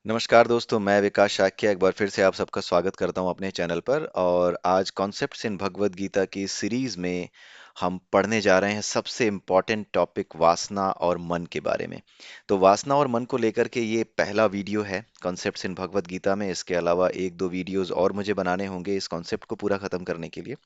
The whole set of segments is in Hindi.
नमस्कार दोस्तों, मैं विकास शाक्य एक बार फिर से आप सबका स्वागत करता हूं अपने चैनल पर। और आज कॉन्सेप्ट्स इन भगवत गीता की सीरीज में हम पढ़ने जा रहे हैं सबसे इम्पोर्टेंट टॉपिक वासना और मन के बारे में। तो वासना और मन को लेकर के ये पहला वीडियो है कॉन्सेप्ट्स इन भगवत गीता में। इसके अलावा एक दो वीडियोस और मुझे बनाने होंगे इस कॉन्सेप्ट को पूरा खत्म करने के लिए।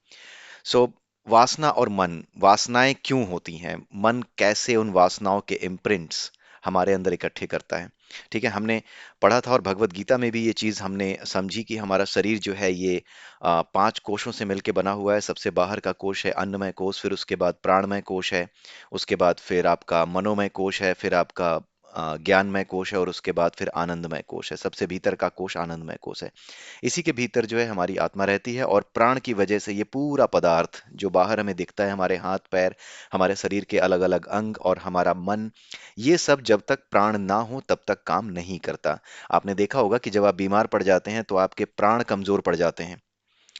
सो वासना और मन, वासनाएं क्यों होती हैं, मन कैसे उन वासनाओं के इम्प्रिंट्स हमारे अंदर इकट्ठे करता है। ठीक है, हमने पढ़ा था और भगवत गीता में भी ये चीज हमने समझी कि हमारा शरीर जो है ये पांच कोशों से मिलकर बना हुआ है। सबसे बाहर का कोश है अन्नमय कोश, फिर उसके बाद प्राणमय कोश है, उसके बाद फिर आपका मनोमय कोश है, फिर आपका ज्ञानमय कोश है, और उसके बाद फिर आनंदमय कोश है। सबसे भीतर का कोश आनंदमय कोश है। इसी के भीतर जो है हमारी आत्मा रहती है, और प्राण की वजह से ये पूरा पदार्थ जो बाहर हमें दिखता है, हमारे हाथ पैर, हमारे शरीर के अलग अलग अंग और हमारा मन, ये सब जब तक प्राण ना हो तब तक काम नहीं करता। आपने देखा होगा कि जब आप बीमार पड़ जाते हैं तो आपके प्राण कमजोर पड़ जाते हैं।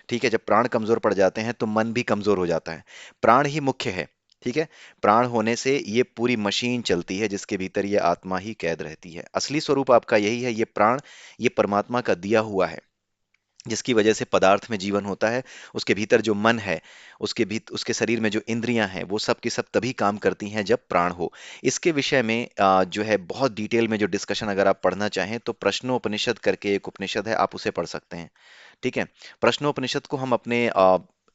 ठीक है, जब प्राण कमजोर पड़ जाते हैं तो मन भी कमजोर हो जाता है। प्राण ही मुख्य है। ठीक है, प्राण होने से ये पूरी मशीन चलती है जिसके भीतर ये आत्मा ही कैद रहती है। असली स्वरूप आपका यही है, ये प्राण, ये परमात्मा का दिया हुआ है जिसकी वजह से पदार्थ में जीवन होता है। उसके भीतर जो मन है, उसके शरीर में जो इंद्रियां हैं, वो सब की सब तभी काम करती हैं जब प्राण हो। इसके विषय में जो है बहुत डिटेल में जो डिस्कशन अगर आप पढ़ना चाहें तो प्रश्नोपनिषद करके एक उपनिषद है, आप उसे पढ़ सकते हैं। ठीक है, प्रश्नोपनिषद को हम अपने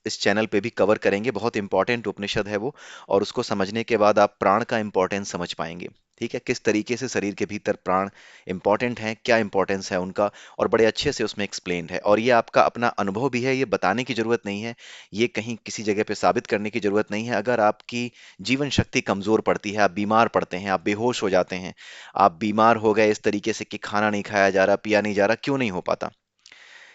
इस चैनल पे भी कवर करेंगे। बहुत इंपॉर्टेंट उपनिषद है वो, और उसको समझने के बाद आप प्राण का इंपॉर्टेंस समझ पाएंगे। ठीक है, किस तरीके से शरीर के भीतर प्राण इंपॉर्टेंट हैं, क्या इंपॉर्टेंस है उनका, और बड़े अच्छे से उसमें एक्सप्लेन्ड है। और ये आपका अपना अनुभव भी है, ये बताने की जरूरत नहीं है, ये कहीं किसी जगह पे साबित करने की जरूरत नहीं है। अगर आपकी जीवन शक्ति कमजोर पड़ती है, आप बीमार पड़ते हैं, आप बेहोश हो जाते हैं, आप बीमार हो गए इस तरीके से कि खाना नहीं खाया जा रहा, पिया नहीं जा रहा, क्यों नहीं हो पाता?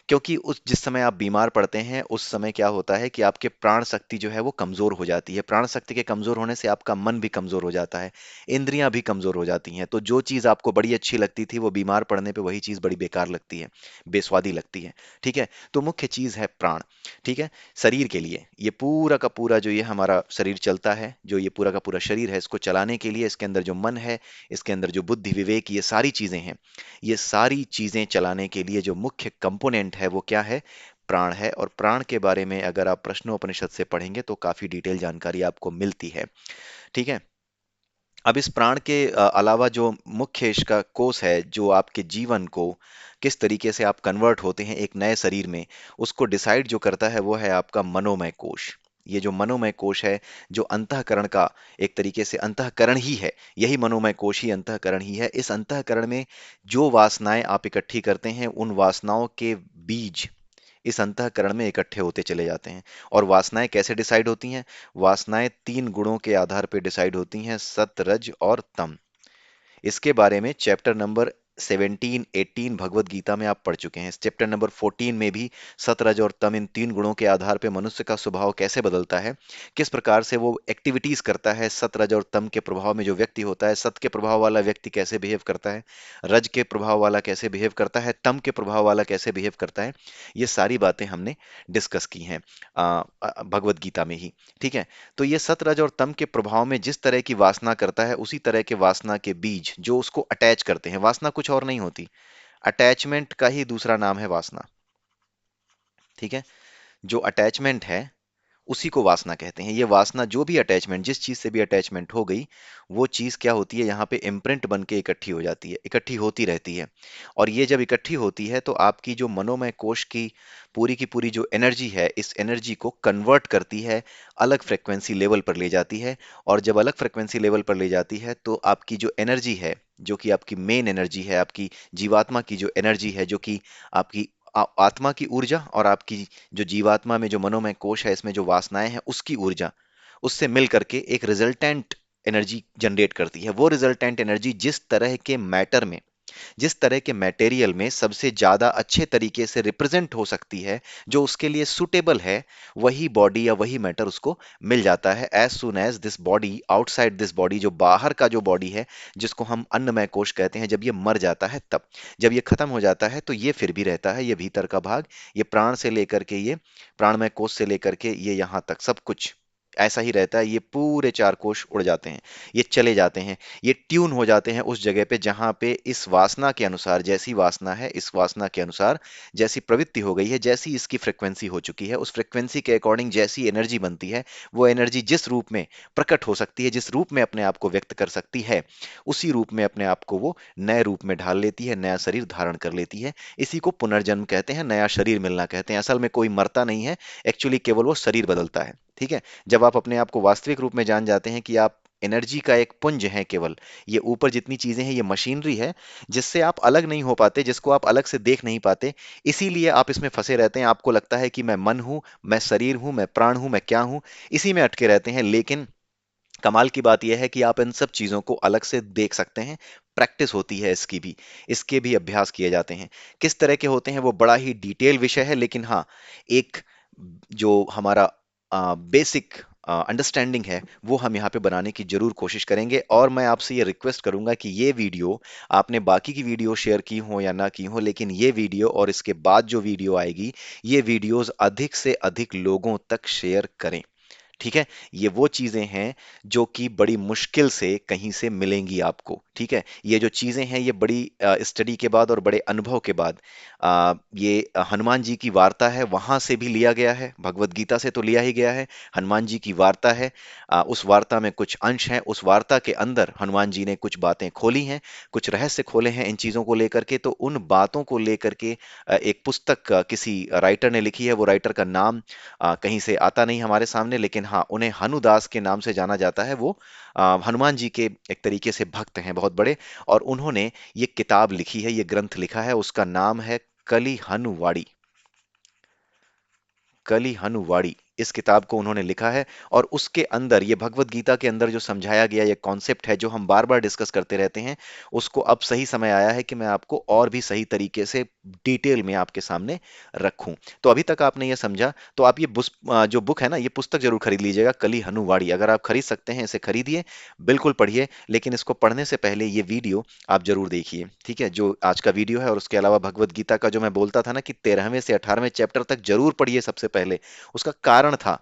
क्योंकि उस जिस समय आप बीमार पड़ते हैं उस समय क्या होता है कि आपके प्राण शक्ति जो है वो कमजोर हो जाती है। प्राण शक्ति के कमजोर होने से आपका मन भी कमजोर हो जाता है, इंद्रियां भी कमजोर हो जाती हैं। तो जो चीज आपको बड़ी अच्छी लगती थी वो बीमार पड़ने पे वही चीज बड़ी बेकार लगती है, बेस्वादी लगती है। ठीक है, तो मुख्य चीज है प्राण। ठीक है, शरीर के लिए ये पूरा का पूरा जो ये हमारा शरीर चलता है, जो ये पूरा का पूरा शरीर है, इसको चलाने के लिए इसके अंदर जो मन है, इसके अंदर जो बुद्धि विवेक, ये सारी चीजें हैं, ये सारी चीजें चलाने के लिए जो मुख्य कंपोनेंट है वो क्या है? प्राण है। और प्राण के बारे में अगर आप प्रश्नोपनिषद से पढ़ेंगे तो काफी डिटेल जानकारी आपको मिलती है। ठीक है, अब इस प्राण के अलावा जो मुख्य इसका कोष है जो आपके जीवन को किस तरीके से आप कन्वर्ट होते हैं एक नए शरीर में, उसको डिसाइड जो करता है वो है आपका मनोमय कोश। ये जो मनोमय कोश है, जो अंतःकरण का एक तरीके से अंतःकरण ही है, यही मनोमय कोश ही अंतःकरण ही है। इस अंतःकरण में जो वासनाएं आप इकट्ठी करते हैं, उन वासनाओं के बीज इस अंतःकरण में इकट्ठे होते चले जाते हैं। और वासनाएं कैसे डिसाइड होती हैं? वासनाएं तीन गुणों के आधार पर डिसाइड होती हैं, सत, रज और तम। इसके बारे में चैप्टर नंबर 17 18 भगवत गीता में आप पढ़ चुके हैं। चैप्टर नंबर 14 में भी सतरज और तम, इन तीन गुणों के आधार पर मनुष्य का स्वभाव कैसे बदलता है, किस प्रकार से वो एक्टिविटीज करता है। सतरज और तम के प्रभाव में जो व्यक्ति होता है, सत के प्रभाव वाला व्यक्ति कैसे बिहेव करता है, रज के प्रभाव वाला कैसे बिहेव करता है, तम के प्रभाव वाला कैसे बिहेव करता है, ये सारी बातें हमने डिस्कस की हैं भगवत गीता में ही। ठीक है, तो ये सत, रज और तम के प्रभाव में जिस तरह की वासना करता है, उसी तरह के वासना के बीज जो उसको अटैच करते हैं। वासना कुछ और नहीं होती, अटैचमेंट का ही दूसरा नाम है वासना। ठीक है, जो अटैचमेंट है उसी को वासना कहते हैं। ये वासना, जो भी अटैचमेंट, जिस चीज से भी अटैचमेंट हो गई, वो चीज क्या होती है, यहाँ पे इम्प्रिंट बन के इकट्ठी हो जाती है, इकट्ठी होती रहती है। और ये जब इकट्ठी होती है तो आपकी जो मनोमय कोश की पूरी जो एनर्जी है, इस एनर्जी को कन्वर्ट करती है, अलग फ्रिक्वेंसी लेवल पर ले जाती है। और जब अलग फ्रिक्वेंसी लेवल पर ले जाती है तो आपकी जो एनर्जी है, जो कि आपकी मेन एनर्जी है, आपकी जीवात्मा की जो एनर्जी है, जो कि आपकी आत्मा की ऊर्जा, और आपकी जो जीवात्मा में जो मनोमय कोश है, इसमें जो वासनाएं हैं, उसकी ऊर्जा, उससे मिल करके एक रिजल्टेंट एनर्जी जनरेट करती है। वो रिजल्टेंट एनर्जी जिस तरह के मैटर में, जिस तरह के मटेरियल में सबसे ज्यादा अच्छे तरीके से रिप्रेजेंट हो सकती है, जो उसके लिए सुटेबल है, वही बॉडी या वही मैटर उसको मिल जाता है। As soon as this body, outside this body, जो बाहर का जो बॉडी है, जिसको हम अन्नमय कोश कहते हैं, जब ये मर जाता है तब, जब ये खत्म हो जाता है तो ये फिर भी रहता है, ये भीतर का भाग, ये प्राण से लेकर के, ये प्राणमय कोश से लेकर के ये यहाँ तक सब कुछ, ऐसा ही रहता है, ये पूरे चार कोश उड़ जाते हैं, ये चले जाते हैं, ये ट्यून हो जाते हैं उस जगह पे जहां पे इस वासना के अनुसार, जैसी वासना है इस वासना के अनुसार जैसी प्रवृत्ति हो गई है, जैसी इसकी फ्रिक्वेंसी हो चुकी है, उस फ्रिक्वेंसी के अकॉर्डिंग जैसी एनर्जी बनती है, वो एनर्जी जिस रूप में प्रकट हो सकती है, जिस रूप में अपने आप को व्यक्त कर सकती है, उसी रूप में अपने आप को वो नए रूप में ढाल लेती है, नया शरीर धारण कर लेती है। इसी को पुनर्जन्म कहते हैं, नया शरीर मिलना कहते हैं। असल में कोई मरता नहीं है, एक्चुअली केवल वो शरीर बदलता है। ठीक है, जब आप अपने आप को वास्तविक रूप में जान जाते हैं कि आप एनर्जी का एक पुंज है केवल, ये ऊपर जितनी चीजें हैं ये मशीनरी है जिससे आप अलग नहीं हो पाते, जिसको आप अलग से देख नहीं पाते, इसीलिए आप इसमें फंसे रहते हैं। आपको लगता है कि मैं मन हूं, मैं शरीर हूं, मैं प्राण हूं, मैं क्या हूं, इसी में अटके रहते हैं। लेकिन कमाल की बात यह है कि आप इन सब चीजों को अलग से देख सकते हैं। प्रैक्टिस होती है इसकी भी, इसके भी अभ्यास किए जाते हैं। किस तरह के होते हैं वो बड़ा ही डिटेल विषय है, लेकिन हाँ, एक जो हमारा बेसिक अंडरस्टैंडिंग है वो हम यहाँ पे बनाने की जरूर कोशिश करेंगे। और मैं आपसे ये रिक्वेस्ट करूंगा कि ये वीडियो, आपने बाकी की वीडियो शेयर की हो या ना की हो, लेकिन ये वीडियो और इसके बाद जो वीडियो आएगी, ये वीडियोस अधिक से अधिक लोगों तक शेयर करें। ठीक है, ये वो चीजें हैं जो कि बड़ी मुश्किल से कहीं से मिलेंगी आपको। ठीक है, ये जो चीजें हैं ये बड़ी स्टडी के बाद और बड़े अनुभव के बाद, ये हनुमान जी की वार्ता है, वहां से भी लिया गया है, भगवत गीता से तो लिया ही गया है। हनुमान जी की वार्ता है, उस वार्ता में कुछ अंश हैं, उस वार्ता के अंदर हनुमान जी ने कुछ बातें खोली हैं, कुछ रहस्य खोले हैं इन चीजों को लेकर के। तो उन बातों को लेकर के एक पुस्तक किसी राइटर ने लिखी है। वो राइटर का नाम कहीं से आता नहीं हमारे सामने, लेकिन हाँ, उन्हें हनुदास के नाम से जाना जाता है। वो हनुमान जी के एक तरीके से भक्त हैं बहुत बड़े, और उन्होंने ये किताब लिखी है, ये ग्रंथ लिखा है, उसका नाम है कली हनुवाड़ी। कली हनुवाड़ी, इस किताब को उन्होंने लिखा है। और उसके अंदर, ये भगवत गीता के अंदर जो समझाया गया ये कॉन्सेप्ट है, जो हम बार बार डिस्कस करते रहते हैं, उसको अब सही समय आया है कि मैं आपको और भी सही तरीके से डिटेल में आपके सामने रखूं। तो अभी तक आपने ये समझा, तो आप ये जो बुक है ना, ये पुस्तक जरूर खरीद लीजिएगा, कली हनुवाड़ी। अगर आप खरीद सकते हैं इसे खरीदिए, बिल्कुल पढ़िए। लेकिन इसको पढ़ने से पहले ये वीडियो आप जरूर देखिए। ठीक है, जो आज का वीडियो है, और उसके अलावा भगवत गीता का जो मैं बोलता था ना कि 13वें से 18वें चैप्टर तक जरूर पढ़िए सबसे पहले। उसका कारण था,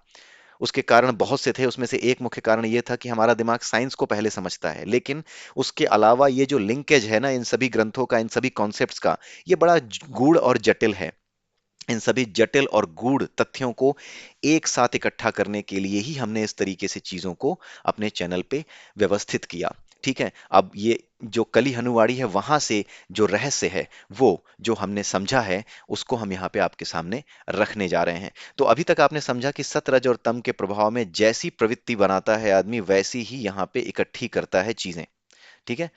उसके कारण बहुत से थे, उसमें से एक मुख्य कारण ये था कि हमारा दिमाग साइंस को पहले समझता है, लेकिन उसके अलावा ये जो लिंकेज है ना इन सभी ग्रंथों का, इन सभी कॉन्सेप्ट्स का, ये बड़ा गूढ़ और जटिल है। इन सभी जटिल और गूढ़ तथ्यों को एक साथ इकट्ठा करने के लिए ही हमने इस तरीके से चीजों को अपने चैनल पे व्यवस्थित किया। ठीक है, अब ये जो कली हनुवाड़ी है, वहां से जो रहस्य है, वो जो हमने समझा है, उसको हम यहाँ पे आपके सामने रखने जा रहे हैं। तो अभी तक आपने समझा कि सतरज और तम के प्रभाव में जैसी प्रवृत्ति बनाता है आदमी, वैसी ही यहाँ पे इकट्ठी करता है चीजें। ठीक है,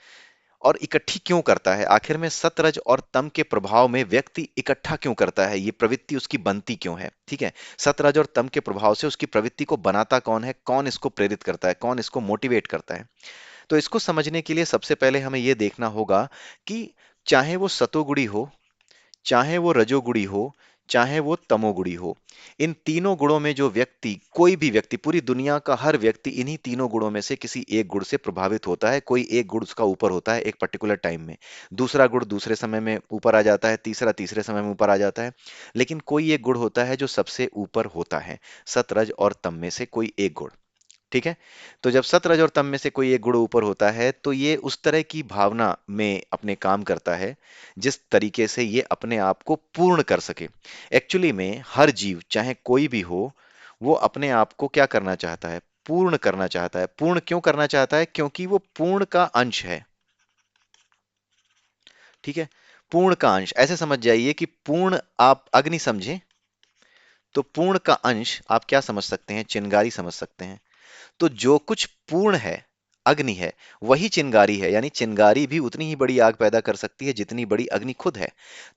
और इकट्ठी क्यों करता है आखिर में, सतरज और तम के प्रभाव में व्यक्ति इकट्ठा क्यों करता है, ये प्रवृत्ति उसकी बनती क्यों है। ठीक है, सतरज और तम के प्रभाव से उसकी प्रवृत्ति को बनाता कौन है, कौन इसको प्रेरित करता है, कौन इसको मोटिवेट करता है। तो इसको समझने के लिए सबसे पहले हमें यह देखना होगा कि चाहे वो सतोगुणी हो, चाहे वो रजोगुणी हो, चाहे वो तमोगुणी हो, इन तीनों गुणों में जो व्यक्ति, कोई भी व्यक्ति, पूरी दुनिया का हर व्यक्ति इन्हीं तीनों गुणों में से किसी एक गुण से प्रभावित होता है। कोई एक गुण उसका ऊपर होता है एक पर्टिकुलर टाइम में, दूसरा गुण दूसरे समय में ऊपर आ जाता है, तीसरा तीसरे समय में ऊपर आ जाता है, लेकिन कोई एक गुण होता है जो सबसे ऊपर होता है, सतरज और तम में से कोई एक गुण। ठीक है, तो जब सतरज और तम में से कोई एक गुण ऊपर होता है, तो ये उस तरह की भावना में अपने काम करता है जिस तरीके से ये अपने आप को पूर्ण कर सके। एक्चुअली में हर जीव, चाहे कोई भी हो, वो अपने आप को क्या करना चाहता है, पूर्ण करना चाहता है। पूर्ण क्यों करना चाहता है, क्योंकि वो पूर्ण का अंश है। ठीक है, पूर्ण का अंश, ऐसे समझ जाइए कि पूर्ण, आप अग्नि समझे, तो पूर्ण का अंश आप क्या समझ सकते हैं, चिंगारी समझ सकते हैं। तो जो कुछ पूर्ण है, अग्नि है, वही चिंगारी है। यानी चिंगारी भी उतनी ही बड़ी आग पैदा कर सकती है जितनी बड़ी अग्नि खुद है।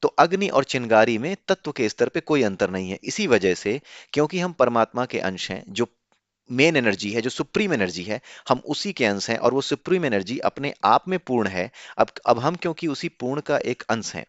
तो अग्नि और चिंगारी में तत्व के स्तर पे कोई अंतर नहीं है। इसी वजह से, क्योंकि हम परमात्मा के अंश हैं, जो मेन एनर्जी है, जो सुप्रीम एनर्जी है, हम उसी के अंश हैं, और वो सुप्रीम एनर्जी अपने आप में पूर्ण है। अब हम क्योंकि उसी पूर्ण का एक अंश हैं,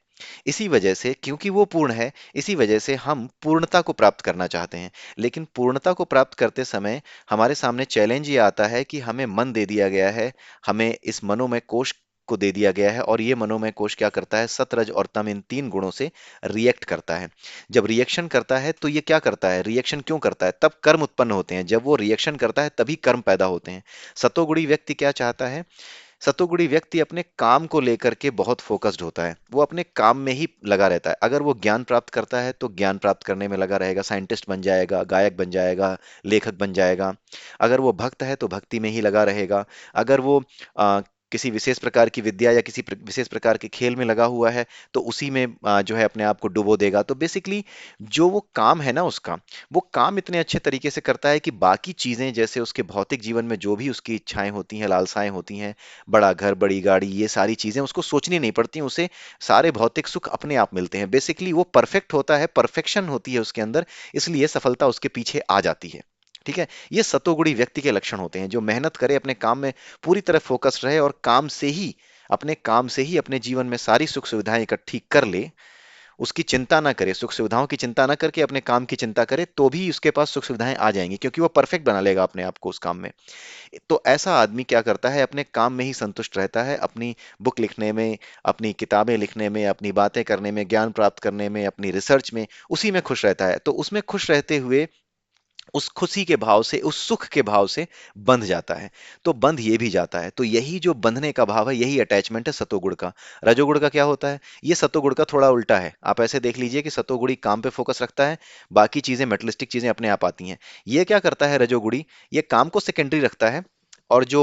इसी वजह से, क्योंकि वो पूर्ण है, इसी वजह से हम पूर्णता को प्राप्त करना चाहते हैं। लेकिन पूर्णता को प्राप्त करते समय हमारे सामने चैलेंज ये आता है कि हमें मन दे दिया गया है, हमें इस मनोमय कोश को दे दिया गया है, और ये मनोमय कोश क्या करता है, सत रज और तम इन तीन गुणों से रिएक्ट करता है। जब रिएक्शन करता है तो ये क्या करता है, रिएक्शन क्यों करता है, तब कर्म उत्पन्न होते हैं। जब वो रिएक्शन करता है तभी कर्म पैदा होते हैं। सतोगुणी व्यक्ति क्या चाहता है, सतोगुणी व्यक्ति अपने काम को लेकर के बहुत फोकस्ड होता है, वो अपने काम में ही लगा रहता है। अगर वो ज्ञान प्राप्त करता है तो ज्ञान प्राप्त करने में लगा रहेगा, साइंटिस्ट बन जाएगा, गायक बन जाएगा, लेखक बन जाएगा। अगर वो भक्त है तो भक्ति में ही लगा रहेगा। अगर वो किसी विशेष प्रकार की विद्या या किसी विशेष प्रकार के खेल में लगा हुआ है तो उसी में जो है अपने आप को डुबो देगा। तो बेसिकली जो वो काम है ना उसका, वो काम इतने अच्छे तरीके से करता है कि बाकी चीजें, जैसे उसके भौतिक जीवन में जो भी उसकी इच्छाएं होती हैं, लालसाएं होती हैं, बड़ा घर, बड़ी गाड़ी, ये सारी चीजें उसको सोचनी नहीं पड़ती, उसे सारे भौतिक सुख अपने आप मिलते हैं। बेसिकली वो परफेक्ट होता है, परफेक्शन होती है उसके अंदर, इसलिए सफलता उसके पीछे आ जाती है। ठीक है, ये सतोगुणी व्यक्ति के लक्षण होते हैं, जो मेहनत करे, अपने काम में पूरी तरह फोकस रहे और काम से ही अपने जीवन में सारी सुख सुविधाएं इकट्ठी कर ले, उसकी चिंता ना करे, सुख सुविधाओं की चिंता ना करके अपने काम की चिंता करे, तो भी उसके पास सुख सुविधाएं आ जाएंगी, क्योंकि वो परफेक्ट बना लेगा अपने आप को उस काम में। तो ऐसा आदमी क्या करता है, अपने काम में ही संतुष्ट रहता है, अपनी बुक लिखने में, अपनी किताबें लिखने में, अपनी बातें करने में, ज्ञान प्राप्त करने में, अपनी रिसर्च में, उसी में खुश रहता है। तो उसमें खुश रहते हुए उस खुशी के भाव से, उस सुख के भाव से बंध जाता है। तो बंध ये भी जाता है। तो यही जो बंधने का भाव है, यही अटैचमेंट है सतोगुण का। रजोगुण का क्या होता है, ये सतोगुण का थोड़ा उल्टा है। आप ऐसे देख लीजिए कि सतोगुणी काम पे फोकस रखता है, बाकी चीजें, मेटलिस्टिक चीजें अपने आप आती हैं। ये क्या करता है रजोगुणी, ये काम को सेकेंडरी रखता है, और जो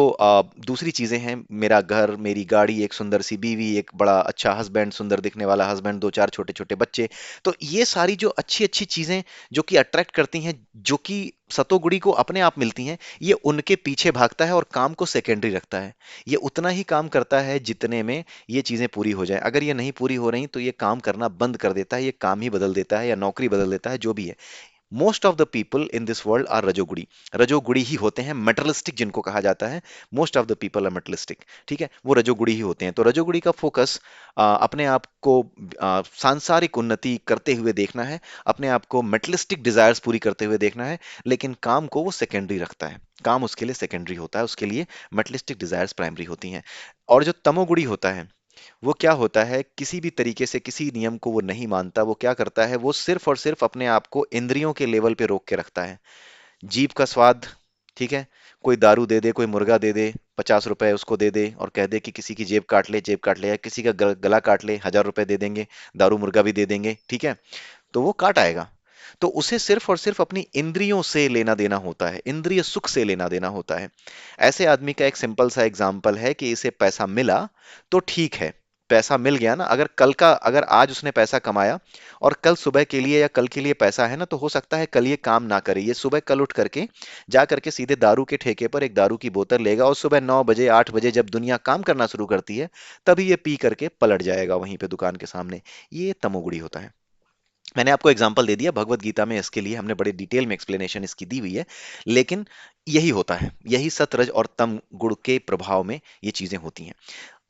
दूसरी चीजें हैं, मेरा घर, मेरी गाड़ी, एक सुंदर सी बीवी, एक बड़ा अच्छा हस्बैंड, सुंदर दिखने वाला हस्बैंड, दो चार छोटे छोटे बच्चे, तो ये सारी जो अच्छी अच्छी चीजें जो कि अट्रैक्ट करती हैं, जो कि सतोगुणी को अपने आप मिलती हैं, ये उनके पीछे भागता है और काम को सेकेंडरी रखता है। ये उतना ही काम करता है जितने में ये चीजें पूरी हो जाएं। अगर ये नहीं पूरी हो रही तो ये काम करना बंद कर देता है, ये काम ही बदल देता है या नौकरी बदल देता है, जो भी है। Most of the people in this world are रजोगुड़ी। रजोगुड़ी ही होते हैं, मेटलिस्टिक जिनको कहा जाता है। Most of the people are materialistic. ठीक है, वो रजोगुड़ी ही होते हैं। तो रजोगुड़ी का फोकस अपने आप को सांसारिक उन्नति करते हुए देखना है, अपने आप को मेटलिस्टिक डिजायर्स पूरी करते हुए देखना है, लेकिन काम को वो सेकेंडरी रखता है। काम उसके लिए सेकेंडरी होता है, उसके लिए मेटलिस्टिक डिजायर्स प्राइमरी होती हैं। और जो तमोगुड़ी होता है, वो क्या होता है, किसी भी तरीके से किसी नियम को वो नहीं मानता। वो क्या करता है, वो सिर्फ और सिर्फ अपने आप को इंद्रियों के लेवल पे रोक के रखता है। जीभ का स्वाद, ठीक है, कोई दारू दे दे, कोई मुर्गा दे दे, 50 रुपए उसको दे दे और कह दे कि किसी की जेब काट ले, जेब काट ले, या किसी का गला काट ले, 1000 रुपए दे देंगे, दारू मुर्गा भी दे देंगे, ठीक है, तो वो काट आएगा। तो उसे सिर्फ और सिर्फ अपनी इंद्रियों से लेना देना होता है, इंद्रिय सुख से लेना देना होता है। ऐसे आदमी का एक सिंपल सा एग्जाम्पल है कि इसे पैसा मिला तो ठीक है, पैसा मिल गया ना, अगर आज उसने पैसा कमाया और कल सुबह के लिए या कल के लिए पैसा है ना, तो हो सकता है कल ये काम ना करे, ये सुबह कल उठ करके जा करके सीधे दारू के ठेके पर एक दारू की बोतल लेगा और सुबह 9 बजे 8 बजे जब दुनिया काम करना शुरू करती है, तभी ये पी करके पलट जाएगा वहीं पे दुकान के सामने। ये तमोगुणी होता है। मैंने आपको एग्जाम्पल दे दिया, भगवत गीता में इसके लिए हमने बड़े डिटेल में एक्सप्लेनेशन इसकी दी हुई है, लेकिन यही होता है, यही सतरज और तम गुण के प्रभाव में ये चीजें होती हैं।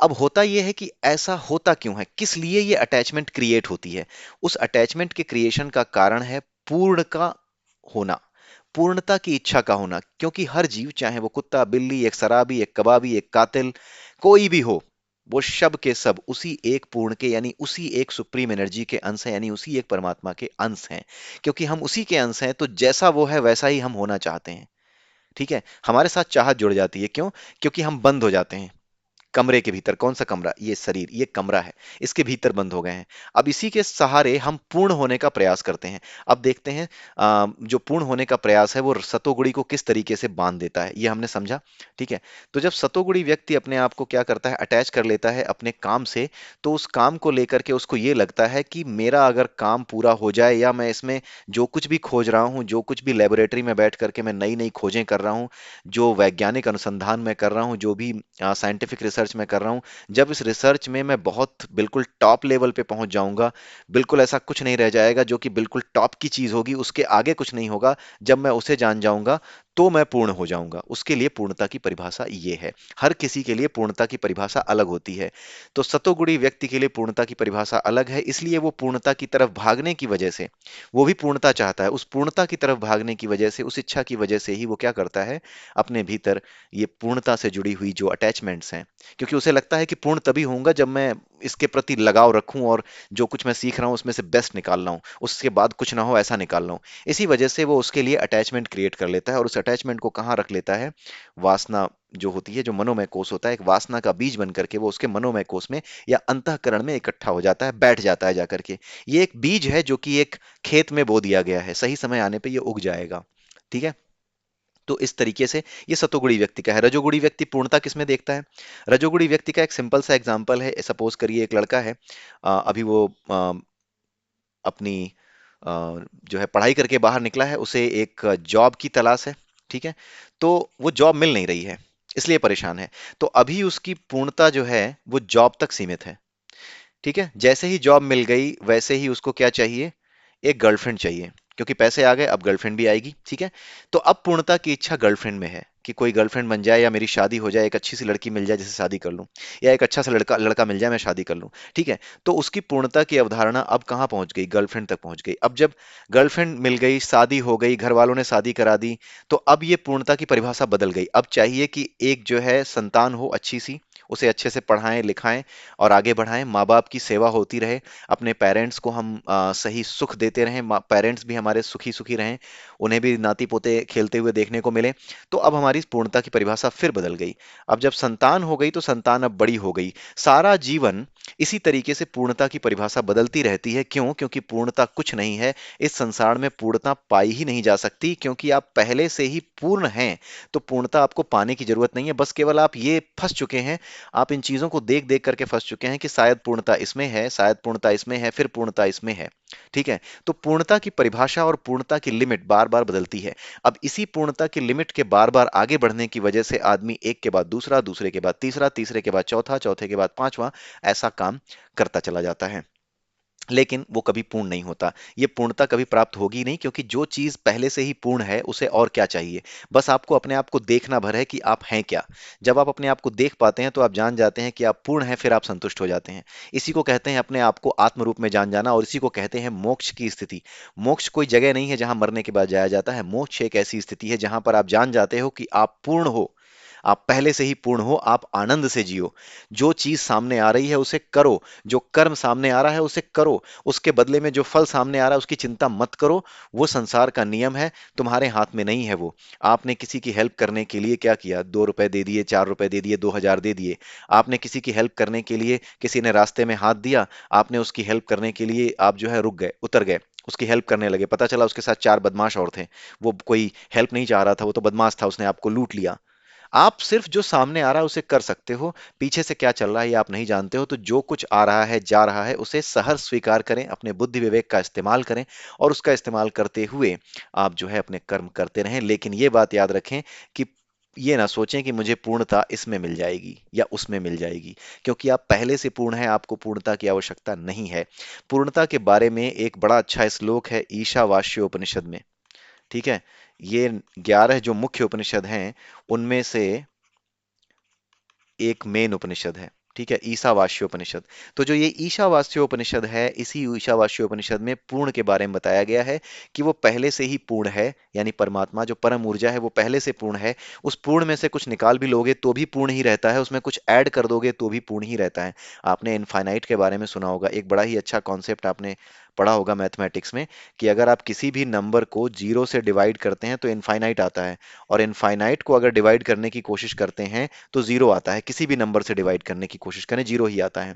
अब होता यह है कि ऐसा होता क्यों है, किस लिए ये अटैचमेंट क्रिएट होती है। उस अटैचमेंट के क्रिएशन का कारण है पूर्ण का होना, पूर्णता की इच्छा का होना। क्योंकि हर जीव, चाहे वो कुत्ता, बिल्ली, एक शराबी, एक कबाबी, एक कातिल, कोई भी हो, वो सब के सब उसी एक पूर्ण के, यानी उसी एक सुप्रीम एनर्जी के अंश हैं, यानी उसी एक परमात्मा के अंश हैं। क्योंकि हम उसी के अंश हैं, तो जैसा वो है वैसा ही हम होना चाहते हैं। ठीक है, हमारे साथ चाहत जुड़ जाती है। क्यों? क्योंकि हम बंद हो जाते हैं कमरे के भीतर। कौन सा कमरा? ये शरीर, ये कमरा है, इसके भीतर बंद हो गए हैं। अब इसी के सहारे हम पूर्ण होने का प्रयास करते हैं। अब देखते हैं जो पूर्ण होने का प्रयास है वो सतोगुणी को किस तरीके से बांध देता है, ये हमने समझा। ठीक है, तो जब सतोगुणी व्यक्ति अपने आप को क्या करता है, अटैच कर लेता है अपने काम से, तो उस काम को लेकर के उसको ये लगता है कि मेरा अगर काम पूरा हो जाए, या मैं इसमें जो कुछ भी खोज रहा हूँ, जो कुछ भी लेबोरेटरी में बैठ करके मैं नई नई खोजें कर रहा हूँ, जो वैज्ञानिक अनुसंधान में कर रहा हूँ, जो भी साइंटिफिक रिसर्च में कर रहा हूँ, जब इस रिसर्च में मैं बहुत बिल्कुल टॉप लेवल पे पहुंच जाऊंगा, बिल्कुल ऐसा कुछ नहीं रह जाएगा जो कि बिल्कुल टॉप की चीज होगी, उसके आगे कुछ नहीं होगा, जब मैं उसे जान जाऊंगा, तो मैं पूर्ण हो जाऊंगा। उसके लिए पूर्णता की परिभाषा ये है। हर किसी के लिए पूर्णता की परिभाषा अलग होती है। तो सतोगुणी व्यक्ति के लिए पूर्णता की परिभाषा अलग है, इसलिए वो पूर्णता की तरफ भागने की वजह से, वो भी पूर्णता चाहता है, उस पूर्णता की तरफ भागने की वजह से, उस इच्छा की वजह से ही वो क्या करता है, अपने भीतर ये पूर्णता से जुड़ी हुई जो अटैचमेंट्स हैं, क्योंकि उसे लगता है कि पूर्ण तभी होऊंगा जब मैं इसके प्रति लगाव रखूं और जो कुछ मैं सीख रहा हूं उसमें से बेस्ट निकाल रहा हूं, उसके बाद कुछ ना हो ऐसा निकाल रहा हूं। इसी वजह से वो उसके लिए अटैचमेंट क्रिएट कर लेता है, और उस अटैचमेंट को कहाँ रख लेता है, वासना जो होती है, जो मनोमय कोष होता है, एक वासना का बीज बन करके वो उसके मनोमय कोष में या अंतःकरण में इकट्ठा हो जाता है, बैठ जाता है जाकर के। ये एक बीज है जो कि एक खेत में बो दिया गया है, सही समय आने पे ये उग जाएगा। ठीक है। तो इस तरीके से ये सतोगुणी व्यक्ति का है। रजोगुणी व्यक्ति पूर्णता किसमें देखता है? रजोगुणी व्यक्ति का एक सिंपल सा एग्जांपल है, सपोज करिए एक लड़का है, अभी वो अपनी अ, जो है पढ़ाई करके बाहर निकला है, उसे एक जॉब की तलाश है। ठीक है। तो वो जॉब मिल नहीं रही है, इसलिए परेशान है। तो अभी उसकी पूर्णता जो है वो जॉब तक सीमित है। ठीक है। जैसे ही जॉब मिल गई वैसे ही उसको क्या चाहिए, एक गर्लफ्रेंड चाहिए, क्योंकि पैसे आ गए, अब गर्लफ्रेंड भी आएगी। ठीक है। तो अब पूर्णता की इच्छा गर्लफ्रेंड में है कि कोई गर्लफ्रेंड बन जाए, या मेरी शादी हो जाए, एक अच्छी सी लड़की मिल जाए जिसे शादी कर लूं, या एक अच्छा सा लड़का लड़का मिल जाए मैं शादी कर लूं। ठीक है। तो उसकी पूर्णता की अवधारणा अब कहां पहुंच गई, गर्लफ्रेंड तक पहुंच गई। अब जब गर्लफ्रेंड मिल गई, शादी हो गई, घर वालों ने शादी करा दी, तो अब ये पूर्णता की परिभाषा बदल गई। अब चाहिए कि एक जो है संतान हो अच्छी सी, उसे अच्छे से पढ़ाएं लिखाएं और आगे बढ़ाएं, माँ बाप की सेवा होती रहे, अपने पेरेंट्स को हम सही सुख देते रहें, पेरेंट्स भी हमारे सुखी सुखी रहें, उन्हें भी नाती पोते खेलते हुए देखने को मिले। तो अब हमारी पूर्णता की परिभाषा फिर बदल गई। अब जब संतान हो गई तो संतान अब बड़ी हो गई। सारा जीवन इसी तरीके से पूर्णता की परिभाषा बदलती रहती है। क्यों? क्योंकि पूर्णता कुछ नहीं है, इस संसार में पूर्णता पाई ही नहीं जा सकती, क्योंकि आप पहले से ही पूर्ण हैं। तो पूर्णता आपको पाने की जरूरत नहीं है, बस केवल आप ये फंस चुके हैं, आप इन चीजों को देख देख करके फंस चुके हैं कि शायद पूर्णता इसमें है, शायद पूर्णता इसमें है, फिर पूर्णता इसमें है। ठीक है। तो पूर्णता की परिभाषा और पूर्णता की लिमिट बार बार बदलती है। अब इसी पूर्णता की लिमिट के बार बार आगे बढ़ने की वजह से आदमी एक के बाद दूसरा, दूसरे के बाद तीसरा, तीसरे के बाद चौथा, चौथे के बाद पांचवा, ऐसा काम करता चला जाता है। लेकिन वो कभी पूर्ण नहीं होता। ये पूर्णता कभी प्राप्त होगी नहीं, क्योंकि जो चीज पहले से ही पूर्ण है उसे और क्या चाहिए। बस आपको अपने आप को देखना भर है कि आप हैं क्या। जब आप अपने आप को देख पाते हैं तो आप जान जाते हैं कि आप पूर्ण हैं, फिर आप संतुष्ट हो जाते हैं। इसी को कहते हैं अपने आप को आत्म रूप में जान जाना, और इसी को कहते हैं मोक्ष की स्थिति। मोक्ष कोई जगह नहीं है जहां मरने के बाद जाया जाता है। मोक्ष एक ऐसी स्थिति है जहां पर आप जान जाते हो कि आप पूर्ण हो, आप पहले से ही पूर्ण हो, आप आनंद से जियो। जो चीज सामने आ रही है उसे करो, जो कर्म सामने आ रहा है उसे करो, उसके बदले में जो फल सामने आ रहा है उसकी चिंता मत करो। वो संसार का नियम है, तुम्हारे हाथ में नहीं है वो। आपने किसी की हेल्प करने के लिए क्या किया, 2 रुपए दे दिए, 4 रुपए दे दिए, 2000 दे दिए। आपने किसी की हेल्प करने के लिए, किसी ने रास्ते में हाथ दिया, आपने उसकी हेल्प करने के लिए आप जो है रुक गए, उतर गए, उसकी हेल्प करने लगे, पता चला उसके साथ 4 बदमाश और थे। वो कोई हेल्प नहीं चाह रहा था, वो तो बदमाश था, उसने आपको लूट लिया। आप सिर्फ जो सामने आ रहा है उसे कर सकते हो, पीछे से क्या चल रहा है ये आप नहीं जानते हो। तो जो कुछ आ रहा है जा रहा है उसे सहर्ष स्वीकार करें, अपने बुद्धि विवेक का इस्तेमाल करें, और उसका इस्तेमाल करते हुए आप जो है अपने कर्म करते रहें। लेकिन ये बात याद रखें कि ये ना सोचें कि मुझे पूर्णता इसमें मिल जाएगी या उसमें मिल जाएगी, क्योंकि आप पहले से पूर्ण हैं, आपको पूर्णता की आवश्यकता नहीं है। पूर्णता के बारे में एक बड़ा अच्छा श्लोक है ईशावास्योपनिषद में। ठीक है। ये 11 जो मुख्य उपनिषद हैं उनमें से एक मेन उपनिषद है। ठीक है, ईशावास्योपनिषद। तो जो ये ईशावास्योपनिषद है, इसी ईशावास्योपनिषद में पूर्ण के बारे में बताया गया है कि वो पहले से ही पूर्ण है, यानी परमात्मा जो परम ऊर्जा है वो पहले से पूर्ण है। उस पूर्ण में से कुछ निकाल भी लोगे तो भी पूर्ण ही रहता है, उसमें कुछ ऐड कर दोगे तो भी पूर्ण ही रहता है। आपने इनफाइनाइट के बारे में सुना होगा, एक बड़ा ही अच्छा कॉन्सेप्ट आपने पढ़ा होगा मैथमेटिक्स में, कि अगर आप किसी भी नंबर को जीरो से डिवाइड करते हैं तो इनफाइनाइट आता है, और इनफाइनाइट को अगर डिवाइड करने की कोशिश करते हैं तो जीरो आता है। किसी भी नंबर से डिवाइड करने की कोशिश करें, जीरो ही आता है।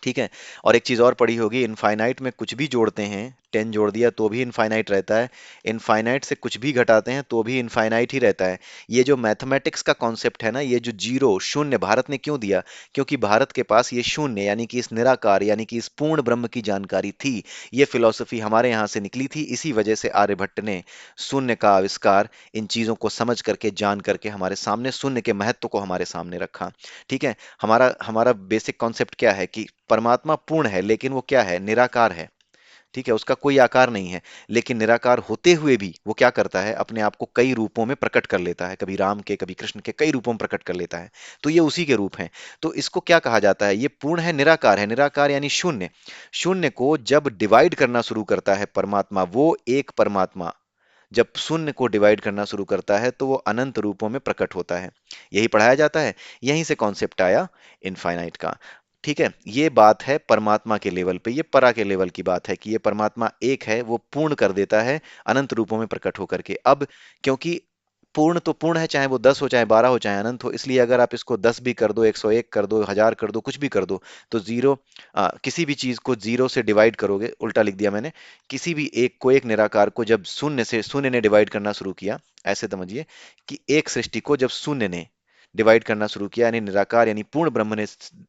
ठीक है। और एक चीज और पढ़ी होगी, इनफाइनाइट में कुछ भी जोड़ते हैं, 10 जोड़ दिया तो भी इनफाइनाइट रहता है, इनफाइनाइट से कुछ भी घटाते हैं तो भी इनफाइनाइट ही रहता है। ये जो मैथमेटिक्स का कॉन्सेप्ट है ना, ये जो जीरो शून्य भारत ने क्यों दिया, क्योंकि भारत के पास ये शून्य यानी कि इस निराकार यानी कि इस पूर्ण ब्रह्म की जानकारी थी। ये फिलॉसफी हमारे यहाँ से निकली थी, इसी वजह से आर्यभट्ट ने शून्य का आविष्कार इन चीजों को समझ करके जान करके हमारे सामने शून्य के महत्व को हमारे सामने रखा। ठीक है। हमारा हमारा बेसिक कॉन्सेप्ट क्या है कि परमात्मा पूर्ण है, लेकिन वो क्या है, निराकार है। ठीक है, उसका कोई आकार नहीं है। लेकिन निराकार होते हुए भी वो क्या करता है, अपने आप को कई रूपों में प्रकट कर लेता है, कभी राम के कभी कृष्ण के, कई रूपों में प्रकट कर लेता है। तो ये उसी के रूप हैं। तो इसको क्या कहा जाता है, ये पूर्ण है, निराकार है। निराकार यानी शून्य। शून्य को जब डिवाइड करना शुरू करता है परमात्मा, वो एक परमात्मा जब शून्य को डिवाइड करना शुरू करता है तो वो अनंत रूपों में प्रकट होता है। यही पढ़ाया जाता है। यहीं से कॉन्सेप्ट आया इनफाइनाइट का। ठीक है, ये बात है परमात्मा के लेवल पे, ये परा के लेवल की बात है कि ये परमात्मा एक है, वो पूर्ण कर देता है अनंत रूपों में प्रकट होकर के। अब क्योंकि पूर्ण तो पूर्ण है, चाहे वो 10 हो, चाहे 12 हो, चाहे अनंत हो, इसलिए अगर आप इसको 10 भी कर दो, 101 कर दो, 1000 कर दो, कुछ भी कर दो, तो जीरो, किसी भी चीज को जीरो से डिवाइड करोगे, उल्टा लिख दिया मैंने, किसी भी एक को, एक निराकार को जब शून्य से, शून्य ने डिवाइड करना शुरू किया, ऐसे समझिए कि एक सृष्टि को जब शून्य ने डिवाइड करना शुरू किया, यानी निराकार यानी पूर्ण ब्रह्म ने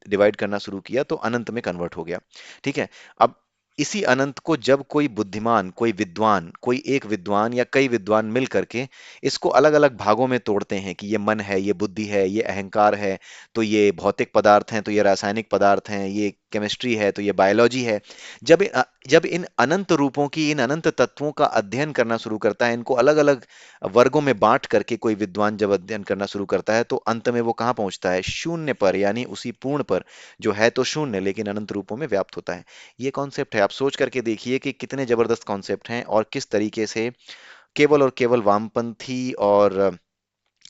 डिवाइड करना शुरू किया, तो अनंत में कन्वर्ट हो गया। ठीक है। अब इसी अनंत को जब कोई बुद्धिमान, कोई विद्वान, कोई एक विद्वान या कई विद्वान मिल करके इसको अलग अलग भागों में तोड़ते हैं कि ये मन है, ये बुद्धि है, ये अहंकार है, तो ये भौतिक पदार्थ हैं, तो ये रासायनिक पदार्थ हैं, ये केमिस्ट्री है, तो ये बायोलॉजी है। जब इन अनंत रूपों की, इन अनंत तत्वों का अध्ययन करना शुरू करता है, इनको अलग अलग वर्गों में बांट करके कोई विद्वान जब अध्ययन करना शुरू करता है, तो अंत में वो कहाँ पहुंचता है, शून्य पर, यानी उसी पूर्ण पर, जो है तो शून्य लेकिन अनंत रूपों में व्याप्त होता है। ये कॉन्सेप्ट है, आप सोच करके देखिए कि कितने जबरदस्त कॉन्सेप्ट हैं और किस तरीके से केवल और केवल वामपंथी और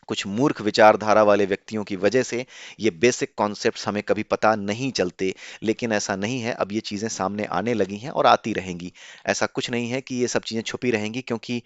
कुछ मूर्ख विचारधारा वाले व्यक्तियों की वजह से ये बेसिक कॉन्सेप्ट्स हमें कभी पता नहीं चलते। लेकिन ऐसा नहीं है, अब ये चीज़ें सामने आने लगी हैं और आती रहेंगी। ऐसा कुछ नहीं है कि ये सब चीज़ें छुपी रहेंगी, क्योंकि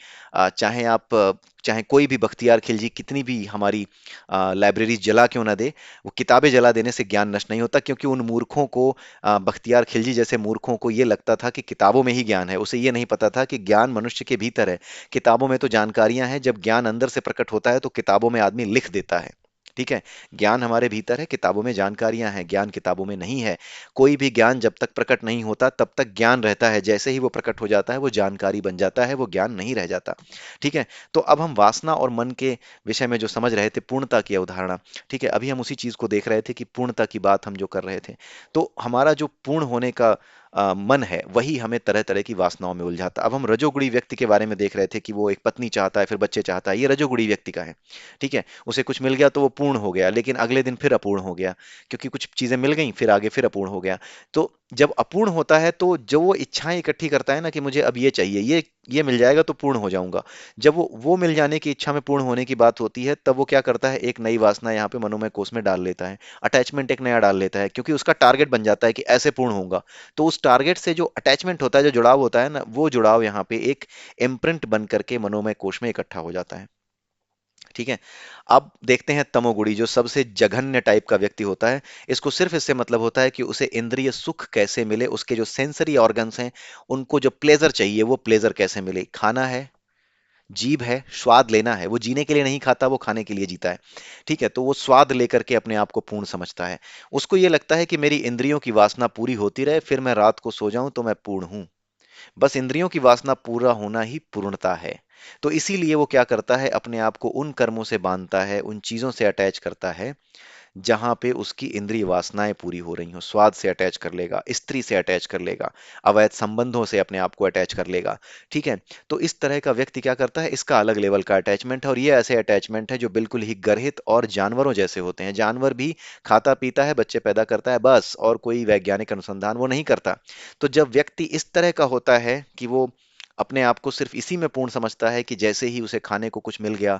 चाहे कोई भी बख्तियार खिलजी कितनी भी हमारी लाइब्रेरी जला क्यों ना दे, वो किताबें जला देने से ज्ञान नष्ट नहीं होता, क्योंकि उन मूर्खों को, बख्तियार खिलजी जैसे मूर्खों को ये लगता था कि किताबों में ही ज्ञान है। उसे ये नहीं पता था कि ज्ञान मनुष्य के भीतर है। किताबों में तो जानकारियां हैं, जब ज्ञान अंदर से प्रकट होता है तो किताबों में आदमी लिख देता है। ठीक है। ज्ञान हमारे भीतर है, किताबों में जानकारियां हैं, ज्ञान किताबों में नहीं है। कोई भी ज्ञान जब तक प्रकट नहीं होता तब तक ज्ञान रहता है, जैसे ही वो प्रकट हो जाता है वो जानकारी बन जाता है, वो ज्ञान नहीं रह जाता। ठीक है। तो अब हम वासना और मन के विषय में जो समझ रहे थे, पूर्णता की अवधारणा, ठीक है, अभी हम उसी चीज को देख रहे थे कि पूर्णता की बात हम जो कर रहे थे, तो हमारा जो पूर्ण होने का मन है, वही हमें तरह तरह की वासनाओं में उलझाता। अब हम रजोगुणी व्यक्ति के बारे में देख रहे थे कि वो एक पत्नी चाहता है, फिर बच्चे चाहता है, ये रजोगुणी व्यक्ति का है। ठीक है। उसे कुछ मिल गया तो वो पूर्ण हो गया, लेकिन अगले दिन फिर अपूर्ण हो गया, क्योंकि कुछ चीजें मिल गई, फिर आगे फिर अपूर्ण हो गया। तो जब अपूर्ण होता है तो जो वो इच्छाएं इकट्ठी करता है ना कि मुझे अब ये चाहिए, ये मिल जाएगा तो पूर्ण हो जाऊंगा, जब वो मिल जाने की इच्छा में पूर्ण होने की बात होती है, तब वो क्या करता है, एक नई वासना यहाँ पे मनोमय कोष में डाल लेता है, अटैचमेंट एक नया डाल लेता है, क्योंकि उसका टारगेट बन जाता है कि ऐसे पूर्ण होऊंगा। तो उस टारगेट से जो अटैचमेंट होता है, जो जुड़ाव होता है ना, वो जुड़ाव यहाँ पे एक इम्प्रिंट बन करके मनोमय कोष में इकट्ठा हो जाता है। ठीक है। अब देखते हैं तमोगुणी, जो सबसे जघन्य टाइप का व्यक्ति होता है। इसको सिर्फ इससे मतलब होता है कि उसे इंद्रिय सुख कैसे मिले, उसके जो सेंसरी ऑर्गन्स हैं, उनको जो प्लेजर चाहिए वो प्लेजर कैसे मिले। खाना है, जीभ है, स्वाद लेना है, वो जीने के लिए नहीं खाता, वो खाने के लिए जीता है। ठीक है। तो वो स्वाद लेकर के अपने आप को पूर्ण समझता है। उसको ये लगता है कि मेरी इंद्रियों की वासना पूरी होती रहे, फिर मैं रात को सो जाऊं तो मैं पूर्ण हूं। बस इंद्रियों की वासना पूरा होना ही पूर्णता है। तो इसीलिए वो क्या करता है, अपने आप को उन कर्मों से बांधता है, उन चीजों से अटैच करता है जहां पे उसकी इंद्रिय वासनाएं पूरी हो रही हो। स्वाद से अटैच कर लेगा, स्त्री से अटैच कर लेगा, अवैध संबंधों से अपने आप को अटैच कर लेगा। ठीक है। तो इस तरह का व्यक्ति क्या करता है, इसका अलग लेवल का अटैचमेंट है, और ये ऐसे अटैचमेंट है जो बिल्कुल ही गर्हित और जानवरों जैसे होते हैं। जानवर भी खाता पीता है, बच्चे पैदा करता है, बस, और कोई वैज्ञानिक अनुसंधान वो नहीं करता। तो जब व्यक्ति इस तरह का होता है कि वो अपने आप को सिर्फ इसी में पूर्ण समझता है कि जैसे ही उसे खाने को कुछ मिल गया,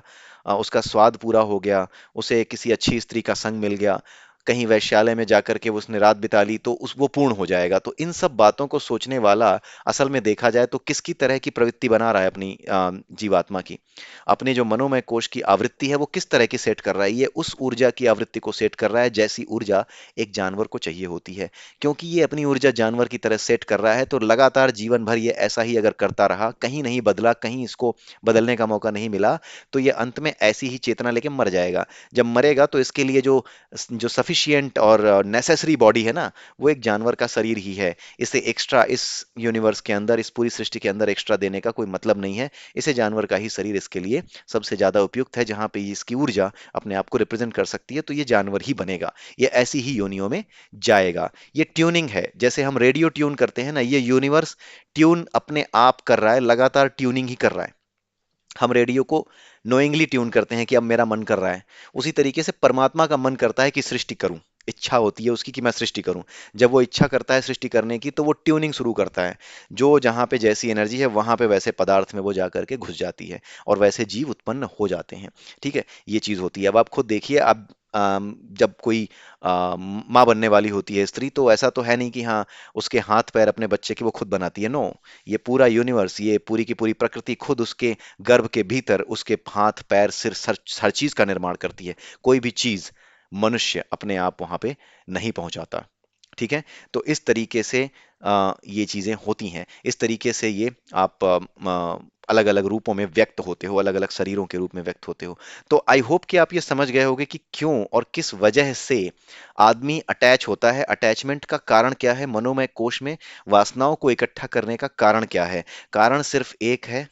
उसका स्वाद पूरा हो गया, उसे किसी अच्छी स्त्री का संग मिल गया, कहीं वैश्यालय में जाकर के उसने रात बिता ली, तो उस वो पूर्ण हो जाएगा। तो इन सब बातों को सोचने वाला असल में देखा जाए तो किसकी तरह की प्रवृत्ति बना रहा है अपनी जीवात्मा की, अपने जो मनोमय कोश की आवृत्ति है वो किस तरह की सेट कर रहा है, ये उस ऊर्जा की आवृत्ति को सेट कर रहा है जैसी ऊर्जा एक जानवर को चाहिए होती है। क्योंकि ये अपनी ऊर्जा जानवर की तरह सेट कर रहा है, तो लगातार जीवन भर ये ऐसा ही अगर करता रहा, कहीं नहीं बदला, कहीं इसको बदलने का मौका नहीं मिला, तो ये अंत में ऐसी ही चेतना लेके मर जाएगा। जब मरेगा तो इसके लिए जो जो सफिशिएंट और नेसेसरी बॉडी है ना, वो एक जानवर का शरीर ही है। इसे एक्स्ट्रा इस यूनिवर्स के अंदर, इस पूरी सृष्टि के अंदर एक्स्ट्रा देने का कोई मतलब नहीं है। इसे जानवर का ही शरीर इसके लिए सबसे ज्यादा उपयुक्त है। जहां पे इसकी ऊर्जा अपने आप को रिप्रेजेंट कर सकती है, तो ये जानवर ही बनेगा, ये ऐसी ही योनियों में जाएगा। ये ट्यूनिंग है, जैसे हम रेडियो ट्यून करते हैं ना, ये यूनिवर्स ट्यून अपने आप कर रहा है, लगातार ट्यूनिंग ही कर रहा है। हम रेडियो को नोइंगली ट्यून करते हैं कि अब मेरा मन कर रहा है। उसी तरीके से परमात्मा का मन करता है कि सृष्टि करूं, इच्छा होती है उसकी कि मैं सृष्टि करूं। जब वो इच्छा करता है सृष्टि करने की, तो वो ट्यूनिंग शुरू करता है। जो जहां पे जैसी एनर्जी है, वहां पे वैसे पदार्थ में वो जा करके घुस जाती है, और वैसे जीव उत्पन्न हो जाते हैं। ठीक है, ये चीज होती है। अब आप खुद देखिए, अब जब कोई माँ बनने वाली होती है स्त्री, तो ऐसा तो है नहीं कि हाँ, उसके हाथ पैर अपने बच्चे के वो खुद बनाती है। नो, ये पूरा यूनिवर्स, ये पूरी की पूरी प्रकृति खुद उसके गर्भ के भीतर उसके हाथ पैर सिर हर चीज का निर्माण करती है। कोई भी चीज मनुष्य अपने आप वहां पे नहीं पहुंचाता। ठीक है, तो इस तरीके से ये चीजें होती हैं। इस तरीके से ये आप अलग अलग रूपों में व्यक्त होते हो, अलग अलग शरीरों के रूप में व्यक्त होते हो। तो आई होप कि आप ये समझ गए होंगे कि क्यों और किस वजह से आदमी अटैच होता है, अटैचमेंट का कारण क्या है मनोमय कोश में, वासनाओं को इकट्ठा करने का कारण क्या है। कारण सिर्फ एक है,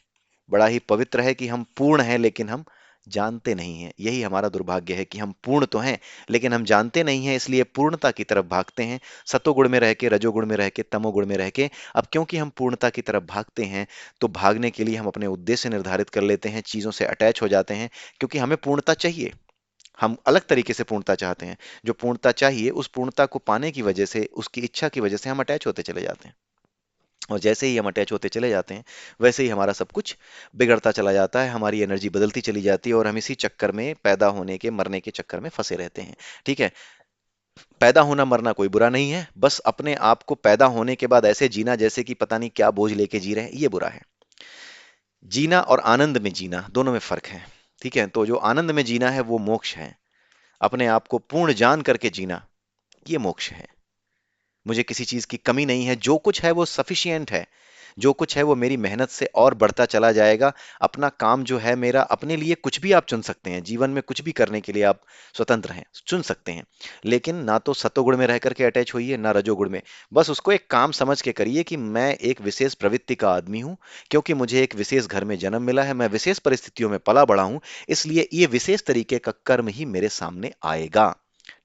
बड़ा ही पवित्र है, कि हम पूर्ण हैं लेकिन हम जानते नहीं हैं। यही हमारा दुर्भाग्य है कि हम पूर्ण तो हैं, लेकिन हम जानते नहीं हैं, इसलिए पूर्णता की तरफ भागते हैं। सतोगुण में रह के, रजोगुण में रह के, तमोगुण में रह के। अब क्योंकि हम पूर्णता की तरफ भागते हैं, तो भागने के लिए हम अपने उद्देश्य निर्धारित कर लेते हैं, चीजों से अटैच हो जाते हैं, क्योंकि हमें पूर्णता चाहिए। हम अलग तरीके से पूर्णता चाहते हैं। जो पूर्णता चाहिए, उस पूर्णता को पाने की वजह से, उसकी इच्छा की वजह से हम अटैच होते चले जाते हैं। और जैसे ही हम अटैच होते चले जाते हैं, वैसे ही हमारा सब कुछ बिगड़ता चला जाता है, हमारी एनर्जी बदलती चली जाती है, और हम इसी चक्कर में, पैदा होने के मरने के चक्कर में फंसे रहते हैं। ठीक है, पैदा होना मरना कोई बुरा नहीं है, बस अपने आप को पैदा होने के बाद ऐसे जीना जैसे कि पता नहीं क्या बोझ लेके जी रहे हैं, ये बुरा है। जीना और आनंद में जीना, दोनों में फर्क है। ठीक है, तो जो आनंद में जीना है वो मोक्ष है। अपने आप को पूर्ण जान करके जीना, ये मोक्ष है। मुझे किसी चीज की कमी नहीं है, जो कुछ है वो सफिशिएंट है। जो कुछ है वो मेरी मेहनत से और बढ़ता चला जाएगा। अपना काम जो है मेरा, अपने लिए कुछ भी आप चुन सकते हैं, जीवन में कुछ भी करने के लिए आप स्वतंत्र हैं, चुन सकते हैं। लेकिन ना तो सतोगुण में रह करके अटैच होइए, ना रजोगुण में। बस उसको एक काम समझ के करिए कि मैं एक विशेष प्रवृत्ति का आदमी हूं, क्योंकि मुझे एक विशेष घर में जन्म मिला है, मैं विशेष परिस्थितियों में पला बड़ा हूं, इसलिए ये विशेष तरीके का कर्म ही मेरे सामने आएगा।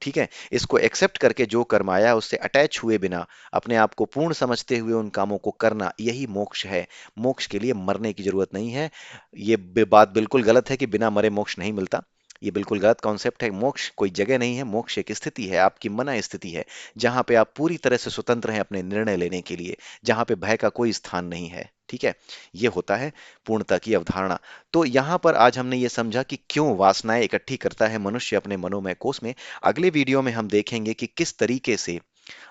ठीक है, इसको एक्सेप्ट करके जो कर्म आया उससे अटैच हुए बिना, अपने आप को पूर्ण समझते हुए उन कामों को करना, यही मोक्ष है। मोक्ष के लिए मरने की जरूरत नहीं है। ये बात बिल्कुल गलत है कि बिना मरे मोक्ष नहीं मिलता। ये बिल्कुल गलत कॉन्सेप्ट है। मोक्ष कोई जगह नहीं है, मोक्ष एक स्थिति है, आपकी मन स्थिति है, जहां पे आप पूरी तरह से स्वतंत्र हैं अपने निर्णय लेने के लिए, जहां पे भय का कोई स्थान नहीं है। ठीक है, ये होता है पूर्णता की अवधारणा। तो यहां पर आज हमने ये समझा कि क्यों वासनाएं इकट्ठी करता है मनुष्य अपने मनोमय कोष में। अगले वीडियो में हम देखेंगे कि किस तरीके से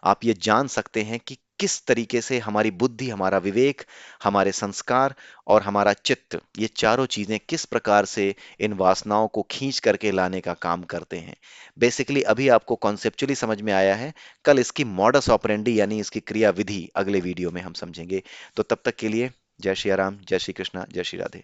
आप ये जान सकते हैं कि किस तरीके से हमारी बुद्धि, हमारा विवेक, हमारे संस्कार और हमारा चित्त, ये चारों चीजें किस प्रकार से इन वासनाओं को खींच करके लाने का काम करते हैं। बेसिकली अभी आपको कॉन्सेप्चुअली समझ में आया है, कल इसकी मॉडस ऑपरेंडी यानी इसकी क्रिया विधि अगले वीडियो में हम समझेंगे। तो तब तक के लिए जय श्री राम, जय श्री कृष्णा, जय श्री राधे।